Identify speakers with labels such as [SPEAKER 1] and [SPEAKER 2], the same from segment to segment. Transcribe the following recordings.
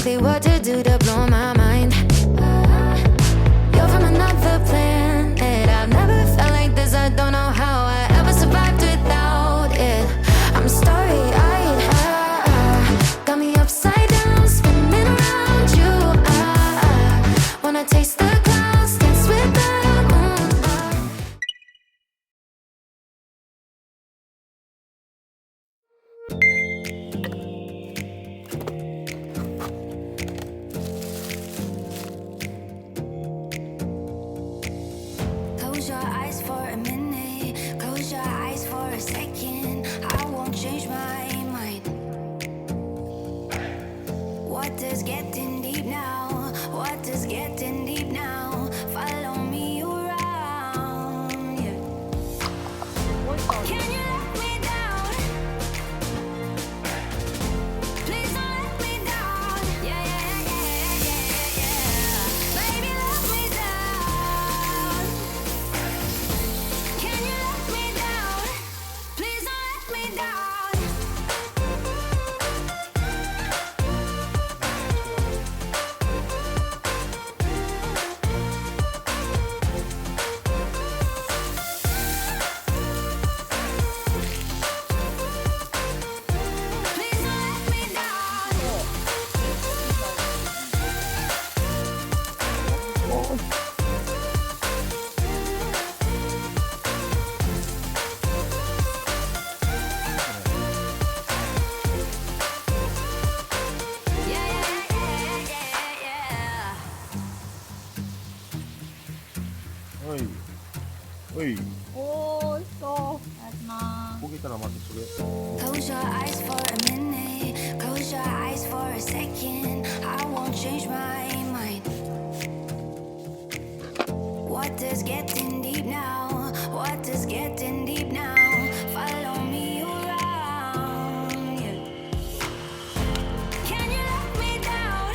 [SPEAKER 1] exactly what to do to blow my mind. You're from another planet. I've never felt like this. I don't know how I ever survived without it. I'm starry-eyed. Got me upside down, spinning around you. Wanna taste the clouds, dance with the moon. Close your eyes for a minute. Close your eyes for a second. I won't change my mind. What does getting deep now? What does getting deep now? Follow me around. Yeah. Can you let me down? Please don't let me down. Yeah, yeah, yeah, yeah, yeah. Baby, let me down. Can you let me down? Please don't let me down. Please don't let me down. Yeah, yeah, yeah, yeah, yeah.
[SPEAKER 2] Oi. Oi.
[SPEAKER 3] 오, 있어. 하지마.
[SPEAKER 2] 고기 있다 남았어 집에.
[SPEAKER 1] Close your eyes for a minute. Close your eyes for a second. I won't change my mind. What does getting deep now? What does getting deep now? Follow me around. Yeah. Can you let me down?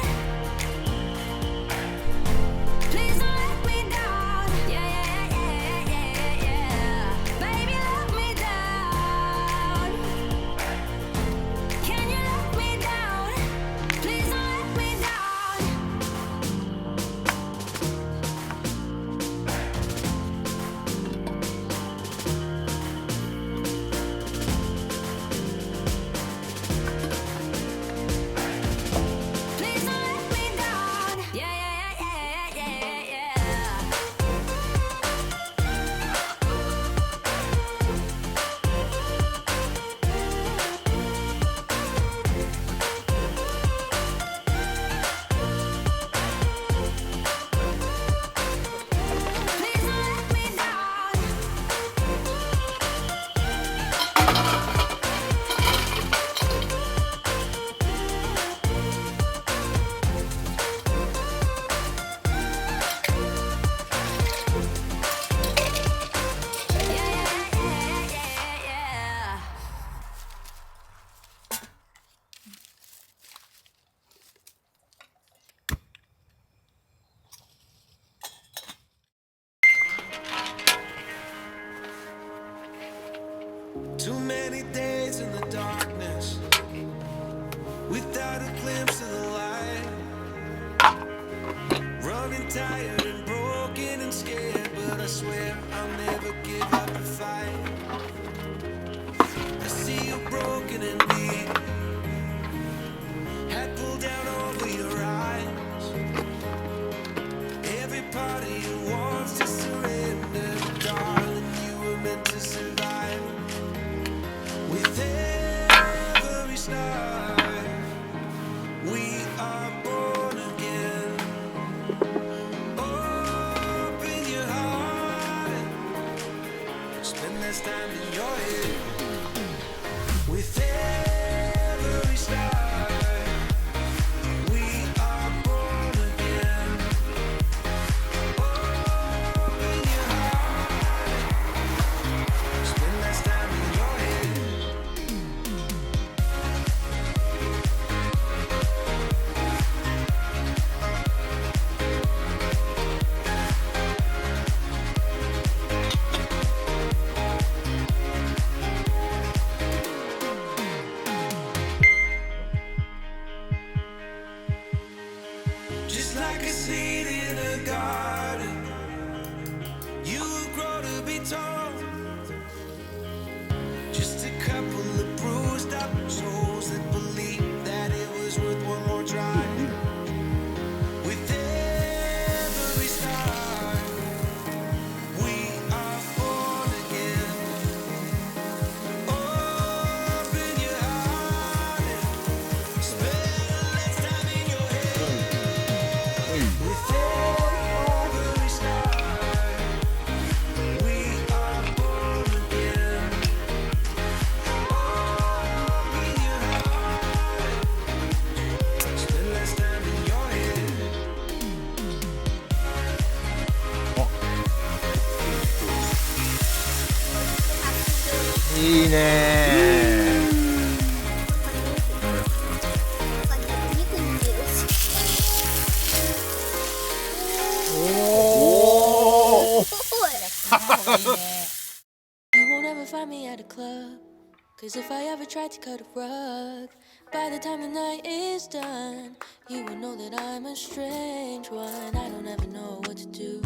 [SPEAKER 1] Please don't let me down. Yeah, yeah, yeah, yeah, yeah. Baby, let me down. Can you let me down? Please don't let me down. Please don't let me down. Yeah, yeah, yeah, yeah, yeah, yeah. Please don't let me down. Yeah, yeah, yeah, yeah, yeah.
[SPEAKER 4] Too many days in the darkness without a glimpse of the light. Running tired and broken and scared, but I swear I'll never give up the fight. I see you broken and beat, head pulled down over your eyes. Every part of you wants to surrender, darling. You were meant to survive. With every start, we are born again. Open your heart
[SPEAKER 2] いいねおお
[SPEAKER 1] You won't ever find me at a club. Cause if I ever tried to cut a rug, by the time the night is done, you will know that I'm a strange one. I don't ever know what to do,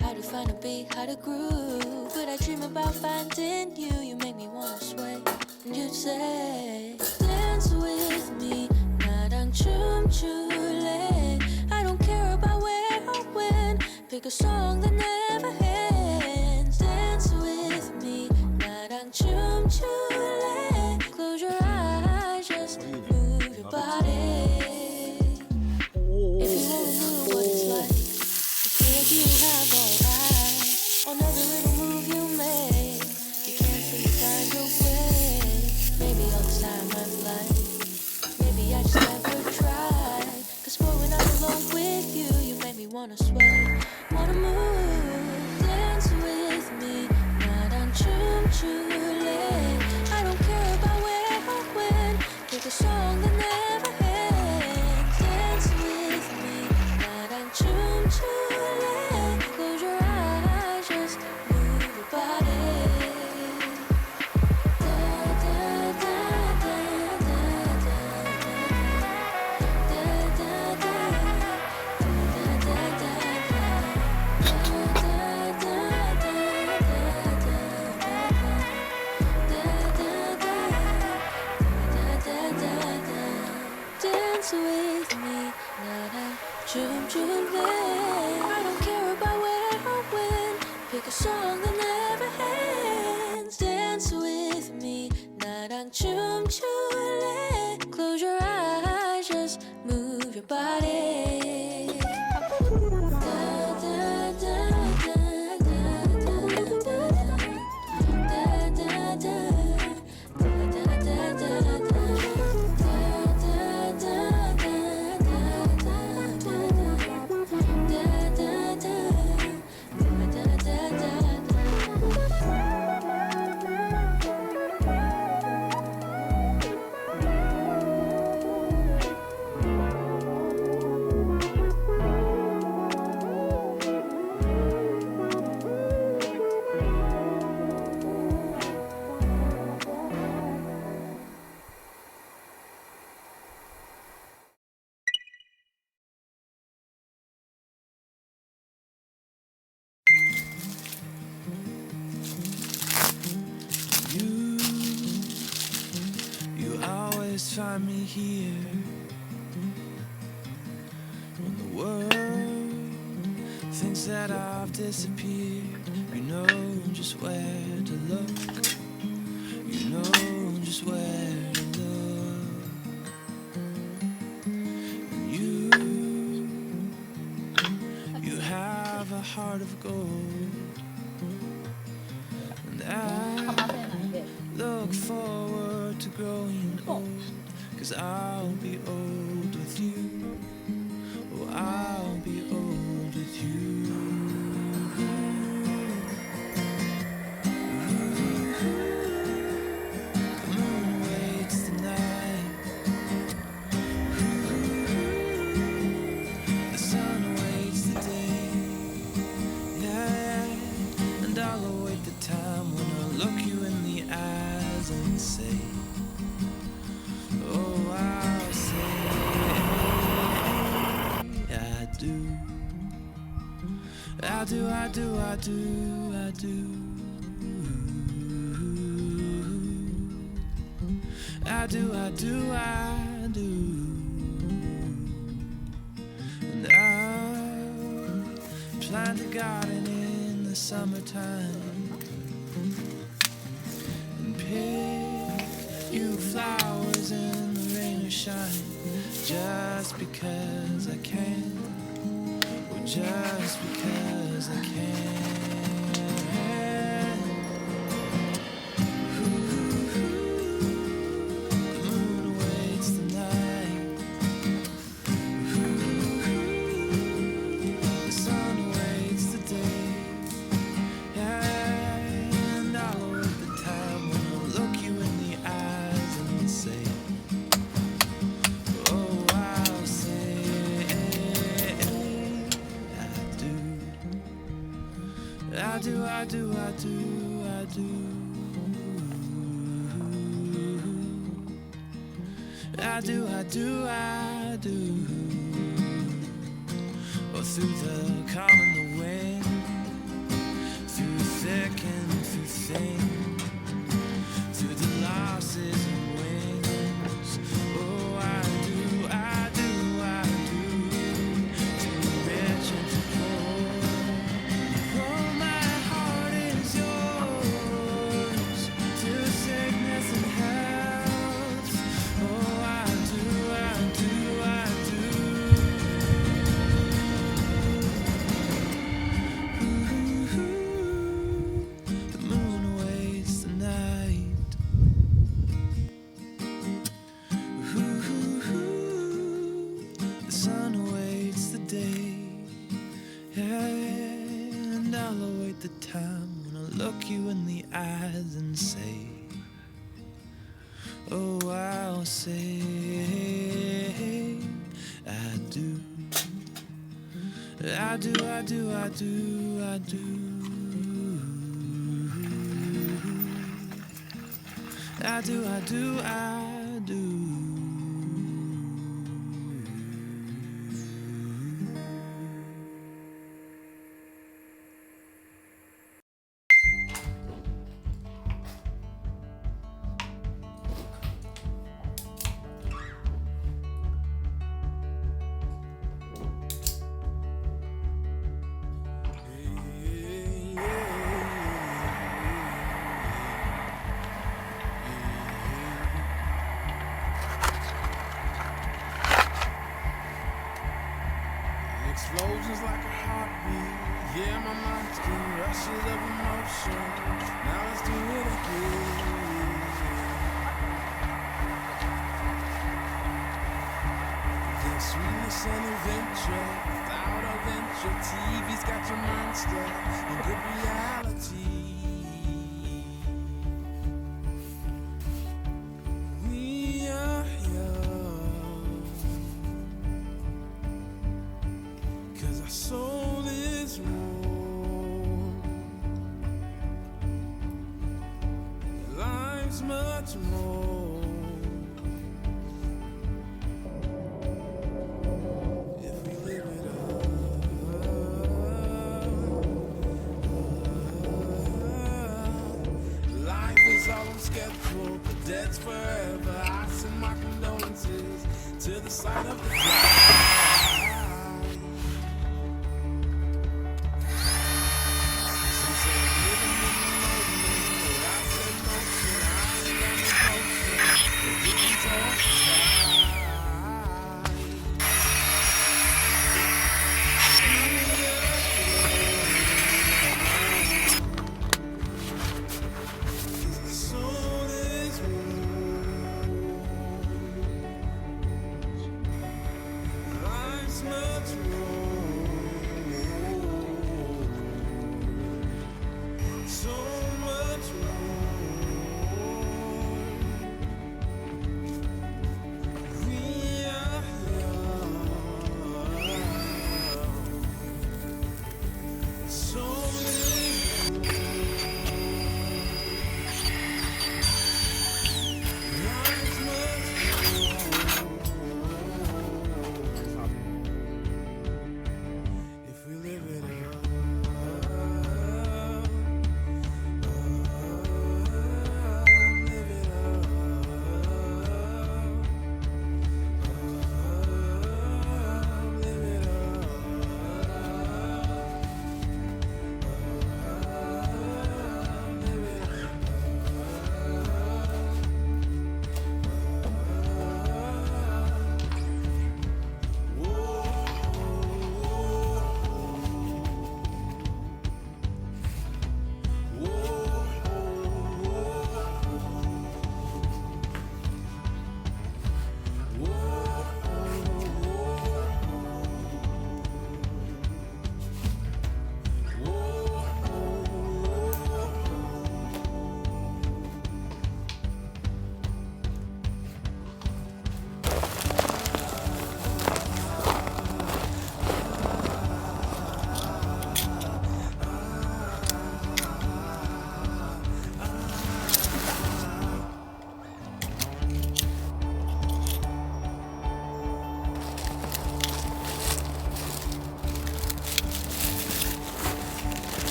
[SPEAKER 1] how to find a beat, how to groove. But I dream about finding you. You make me wanna sway. And you'd say, dance with me, 나랑 춤출래. I don't care about where or when. Pick a song that never ends. Dance with me, 나랑 춤출래. Close your eyes, just move your body. If you only knew what it's like to feel you have all eyes on every little move you make. You can't seem to find your way. Maybe all this time I'm blind. Maybe I just never tried. Cause boy, when I'm alone with you, you make me wanna sway, wanna move. Dance with me, 나랑 춤출래. I don't care about where or when. Pick a song that never ends. Dance with me, 나랑 춤출래. Close your eyes, just move your body. Da da da da da da da da da Dance with me, 나랑 춤출래. I don't care about where or when. Pick a song that never ends. Dance with me, 나랑 춤출래. Close your eyes, just move your body.
[SPEAKER 4] You always find me here when the world thinks that I've disappeared. You know just where to look. You know just where to look. And you have a heart of gold. And I look forward to growing old, 'cause I'll be old with you. Oh, I'll be old with you. The moon waits the night. The sun awaits the day. Yeah, and I'll await the time when I look you in the eyes and say, oh, I'll say, I do. I do, I do, I do, I do. I do, I do, I do. And I'll plant a garden in the summertime and pick you flowers in the rain or shine. just because I can. Well, just because I can. The moon awaits the night. The sun awaits the day. And I'll await the time when I'll look you in the eyes and say, oh, I'll say I do. I do, I do, I do, I do. I do, I do, I do. Or through the calm and the wind, through thick and through thin, through the losses and wins. Oh, I do, I do, I do. Too rich and too poor. Oh, my heart is yours. To sickness and health. Oh, I do, I do, I do. The moon awaits the night. The sun awaits the day. And I'll await the time when I look you in the eyes and say, oh, I'll say I do. I do, I do, I do, I do. I do, I do, I do. Explosions like a heartbeat. Yeah, my mind's getting rushes of emotion. Now let's do it again. There's sweetness and adventure. Without adventure, TV's got your mind stuck in good reality. We are young, 'cause our soul is warm. Life's much more if we live it up. Life is all I'm scared for, but dead's forever. I send my condolences to the side of the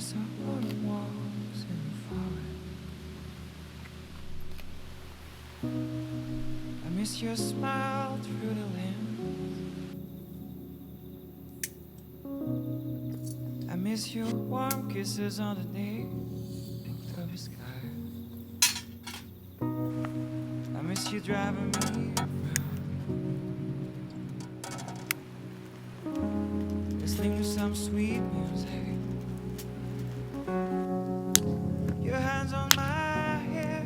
[SPEAKER 4] miss our autumn walks in the forest. I miss your smile through the lens. I miss your warm kisses on the day of the sky. I miss you driving me around, listening to some sweet music. Your hands on my hair.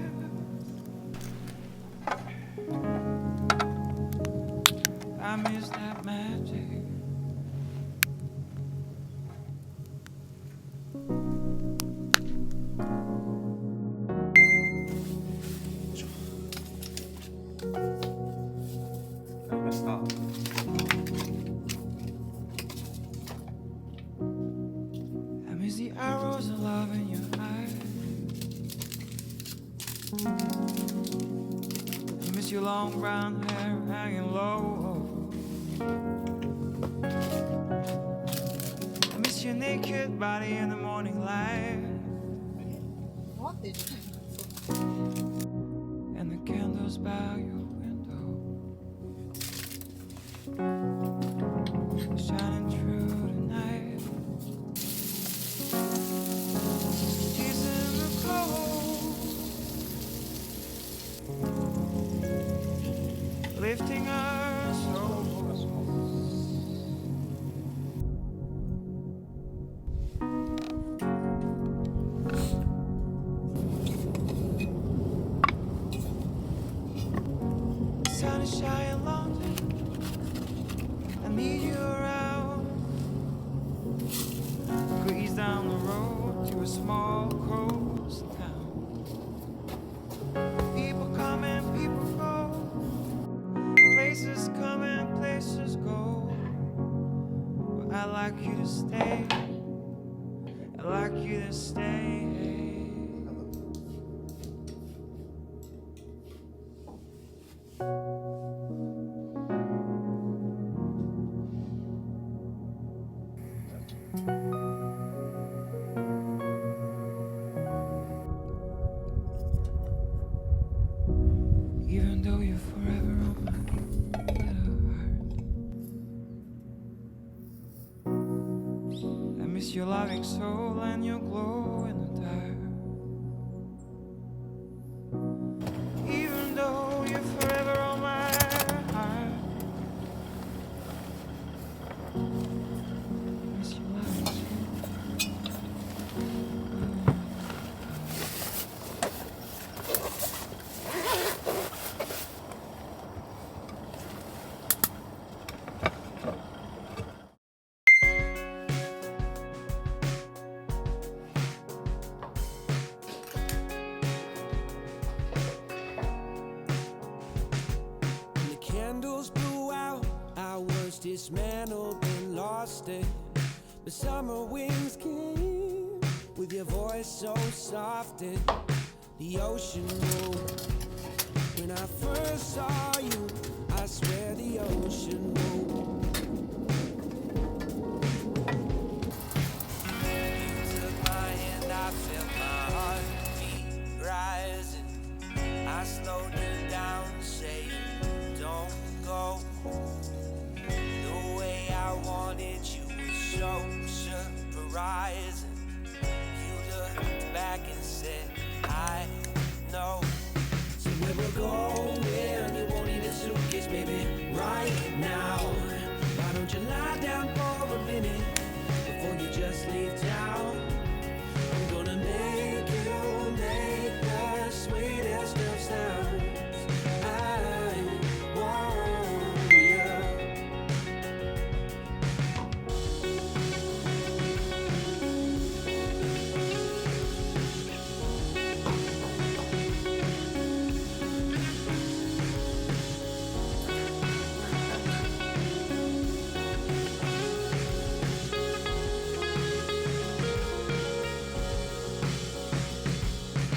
[SPEAKER 4] I miss that magic. I miss the arrows of love in your eyes. I miss your long brown hair hanging low. I miss your naked body in the morning light.
[SPEAKER 3] What is it?
[SPEAKER 4] And the candles by your window, shining through the night. Teasing the cold, lifting our souls. Sun is shining London. I need you around. Breeze down the road to a small coast town. People come and people go. Places come and places go. But I like you to stay. I like you to stay. Even though you're forever on my little heart. I miss your loving soul and your glow in the dark. Even though you're forever on my heart. I miss your loving soul.
[SPEAKER 5] When the candles blew out, our words dismantled and lost it. The summer winds came with your voice so soft and the ocean moved. When I first saw you, I swear the ocean moved. You took my hand, I felt my heartbeat rising. I slowed you down, saying, don't go. The way I wanted you was so surprising. You looked back and said, I know. So where we're going, you won't need a suitcase, baby, right now. Why don't you lie down for a minute before you just leave town? I'm gonna make you make the sweetest of sounds. I want you.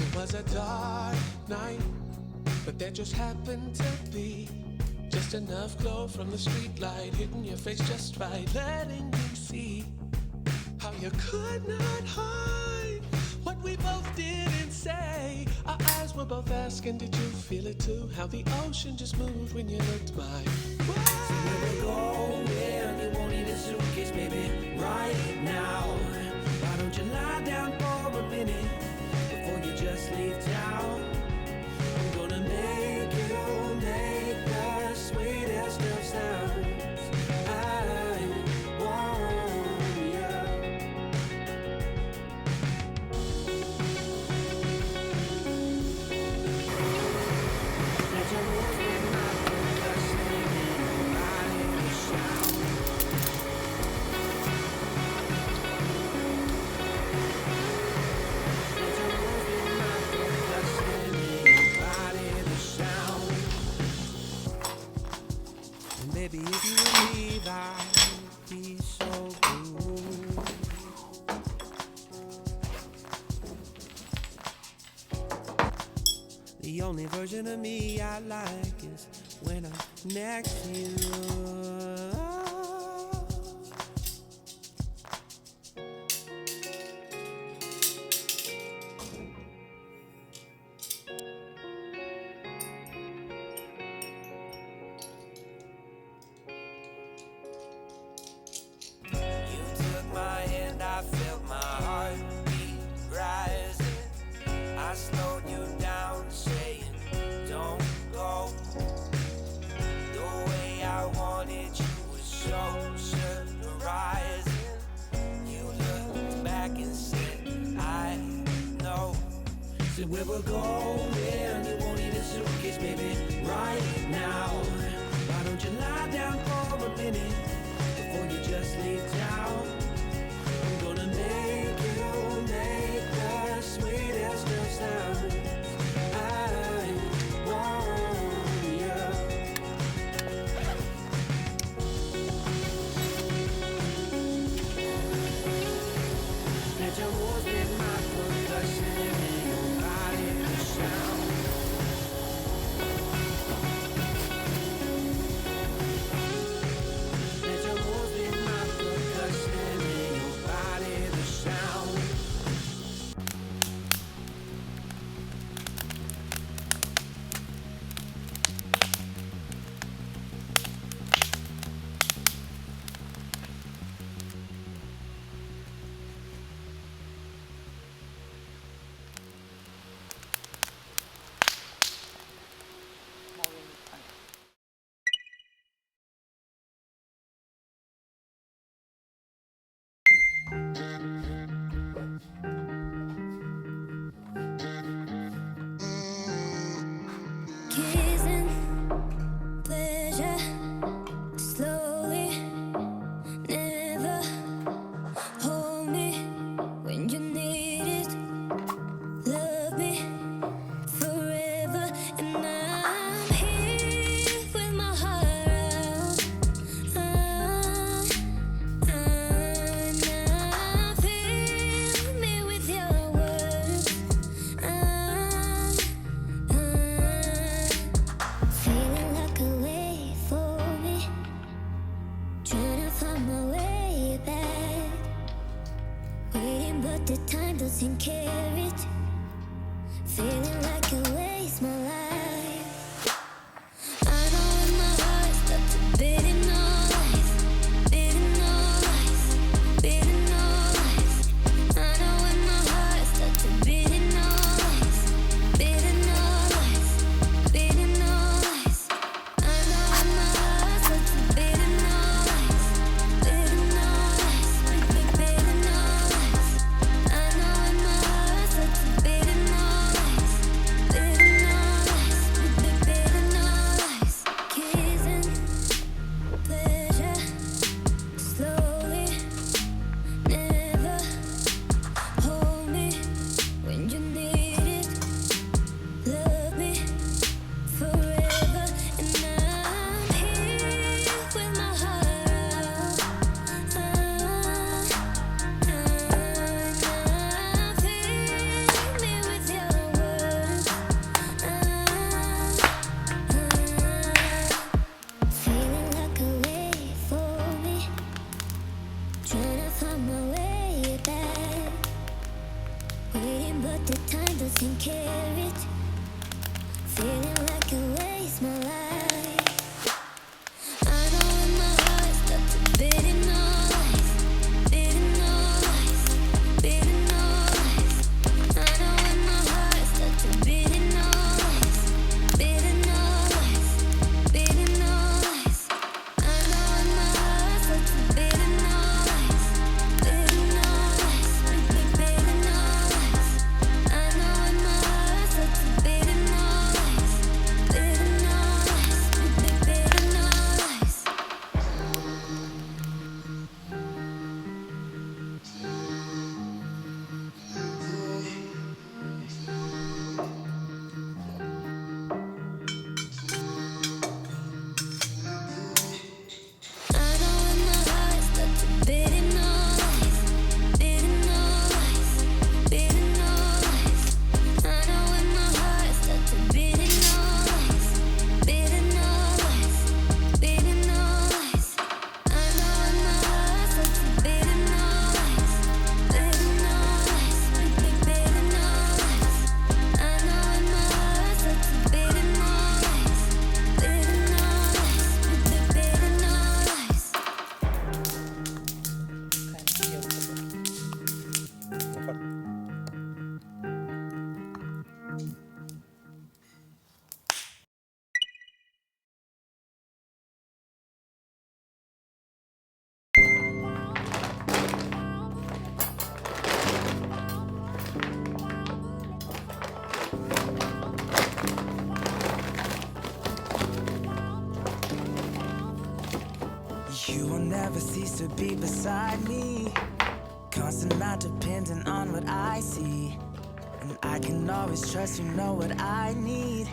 [SPEAKER 5] It was a dark night, but there just happened to be just enough glow from the street light hitting your face just right, letting you see how you could not hide.
[SPEAKER 6] what we both didn't say. Our eyes were both asking, did you feel it too? How the ocean just moved when you looked my way.
[SPEAKER 5] Where we going? You won't need a suitcase, baby, right now. Why don't you lie down for a minute before you just leave town? I'm gonna make you make the sweetest of sounds. I want you. Let your moves be my percussion and your body shout. Let your moves be my percussion and your body the sound. And baby, if you would leave, I'd be so blue. The only version of me I like is when I'm next to you. You took my hand, I felt my heartbeat rising. I slowed you down, saying, don't go. The way I wanted you was so surprising. You looked back and said, I know. Said where we're going, you won't need a suitcase, baby, right now. Why don't you lie down for a minute before you just leave town? I'm gonna make you make the sweetest of sounds. I want you. Let your moves be my percussion and your body the sound. Let your moves be my percussion and your body the sound.
[SPEAKER 1] Kissing, pleasure, slowly, never hold me when you need it. Love me forever, and I'm here with my heart out. Now fill me with your words. Feeling like a wave for me, trying to find my way back. Waiting, but the time doesn't carry it. Feeling like I waste my life. I know in my heart stuck to bidding all lies, bidding all lies, bidding all lies. I know in my heart stuck to bidding all lies, bidding all lies, bidding all lies. I know in my heart stuck to bidding all lies, bidding all lies, bidding all lies. I know in my heart stuck to bidding all lies, bidding all lies, bidding all lies. can carry it. Feeling like I waste my life. I know in my heart stuck to bidding all lies, bidding all lies, bidding all lies. I know in my heart stuck to bidding all lies, bidding all lies, bidding all lies. I know in my heart stuck to bidding all lies, bidding all lies, bidding all lies. I know in my heart stuck to bidding all lies, bidding all lies, bidding all lies. I know in my heart stuck to bidding all lies, bidding all lies, bidding all lies. I know in my heart stuck to bidding all lies, bidding all lies, bidding all lies. I know in my heart stuck to bidding all lies, bidding all lies, bidding all lies. I know in my heart stuck to bidding all lies, bidding all lies, bidding all lies.
[SPEAKER 5] You will never cease to be beside me. Constant, not dependent on what I see. And I can always trust you know what I need.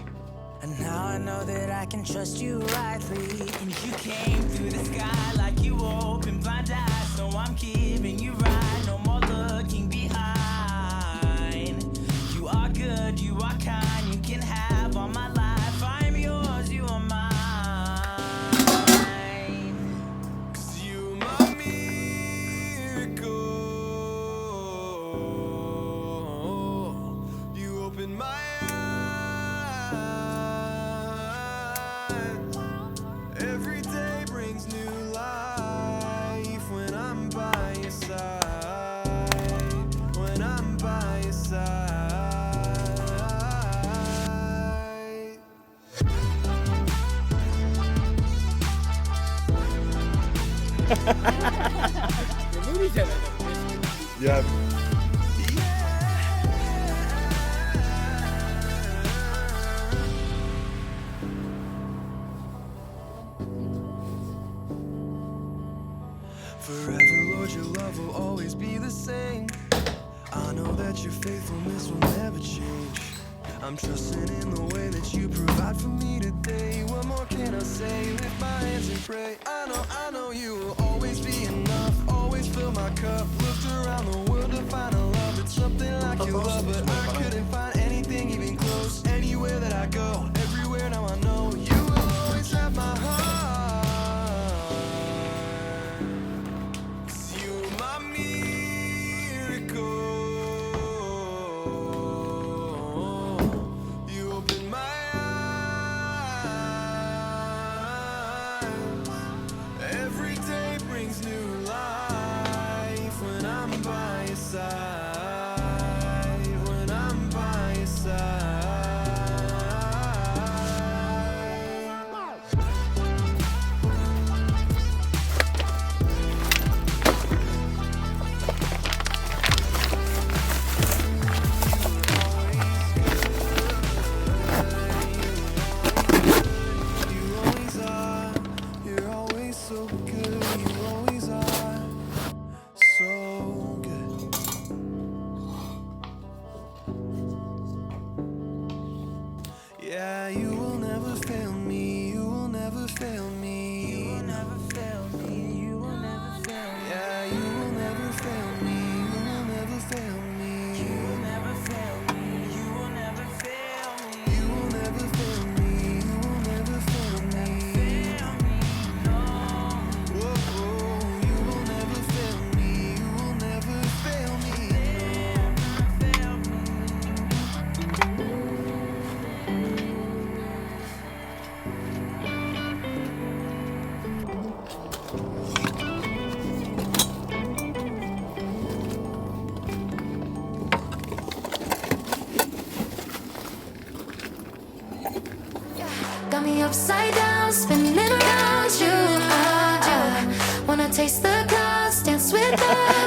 [SPEAKER 5] And now I know that I can trust you rightly. And you came through the sky like you opened blind eyes. So I'm keeping you right, no more looking behind. You are good, you are kind, you can have all my life. I'm yours, you are mine. 'Cause you my miracle. You open my eyes. Every day brings new life when I'm by your side. When I'm by your side.
[SPEAKER 2] 야,
[SPEAKER 5] Forever, Lord, your love will always be the same. I know that your faithfulness will never change. I'm trusting in the way that you provide for me today. What more can I say? Lift my hands and pray. I know you will always be enough. Always fill my cup. Looked around the world to find a love that's something like your love, but I couldn't find anything even close. Anywhere that I go, everywhere now I know you will always have my heart. 'Cause you're my miracle. You open my eyes. Every day brings new life when I'm by your side. When
[SPEAKER 1] upside down, spinning around you. Wanna taste the clouds, dance with us.